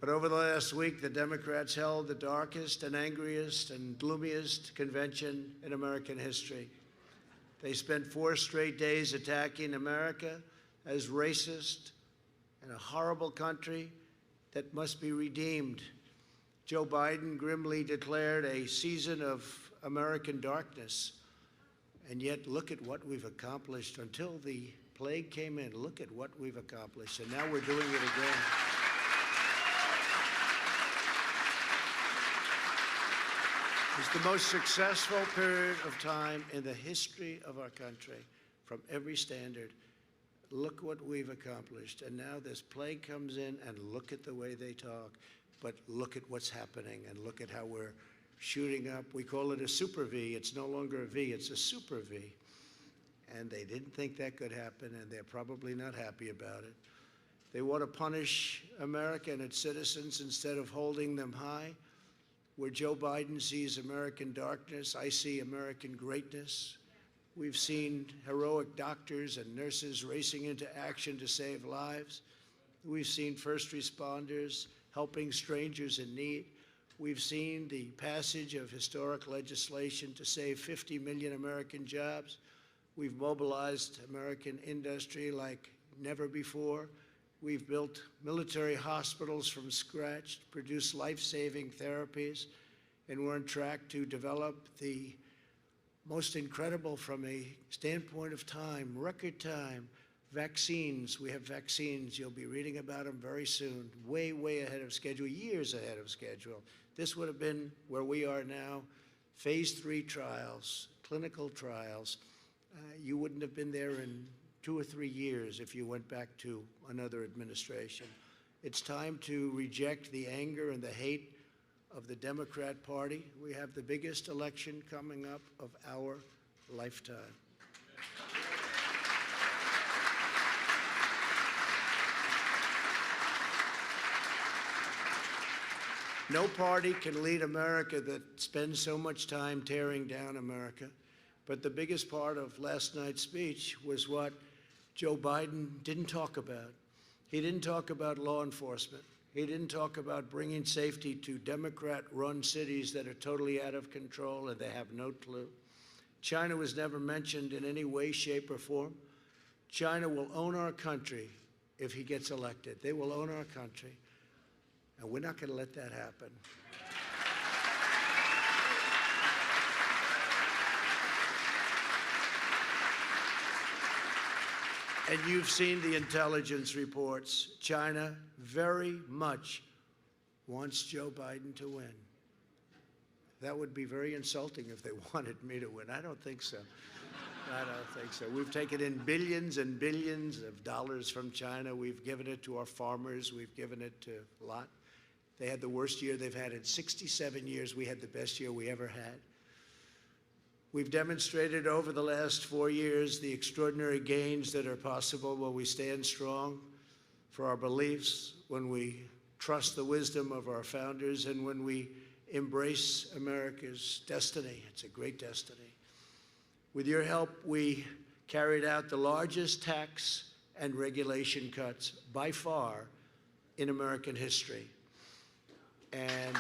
But over the last week, the Democrats held the darkest and angriest and gloomiest convention in American history. They spent 4 straight days attacking America as racist and a horrible country that must be redeemed. Joe Biden grimly declared a season of American darkness. And yet, look at what we've accomplished. Until the plague came in, look at what we've accomplished. And now we're doing it again. It's the most successful period of time in the history of our country, from every standard. Look what we've accomplished. And now this plague comes in, and look at the way they talk. But look at what's happening, and look at how we're shooting up. We call it a super V. It's no longer a V, it's a super V. And they didn't think that could happen, and they're probably not happy about it. They want to punish America and its citizens instead of holding them high. Where Joe Biden sees American darkness, I see American greatness. We've seen heroic doctors and nurses racing into action to save lives. We've seen first responders helping strangers in need. We've seen the passage of historic legislation to save 50 million American jobs. We've mobilized American industry like never before. We've built military hospitals from scratch, produced life-saving therapies, and we're on track to develop the most incredible, from a standpoint of time, record time, vaccines. We have vaccines. You'll be reading about them very soon, way, way ahead of schedule, years ahead of schedule. This would have been where we are now, phase 3 trials, clinical trials. You wouldn't have been there in 2 or 3 years if you went back to another administration. It's time to reject the anger and the hate of the Democrat Party. We have the biggest election coming up of our lifetime. No party can lead America that spends so much time tearing down America. But the biggest part of last night's speech was what Joe Biden didn't talk about. He didn't talk about law enforcement. He didn't talk about bringing safety to Democrat-run cities that are totally out of control and they have no clue. China was never mentioned in any way, shape, or form. China will own our country if he gets elected. They will own our country. And we're not going to let that happen. And you've seen the intelligence reports. China very much wants Joe Biden to win. That would be very insulting if they wanted me to win. I don't think so. I don't think so. We've taken in billions and billions of dollars from China. We've given it to our farmers. We've given it to a lot. They had the worst year they've had in 67 years. We had the best year we ever had. We've demonstrated over the last 4 years the extraordinary gains that are possible when we stand strong for our beliefs, when we trust the wisdom of our founders, and when we embrace America's destiny. It's a great destiny. With your help, we carried out the largest tax and regulation cuts by far in American history. And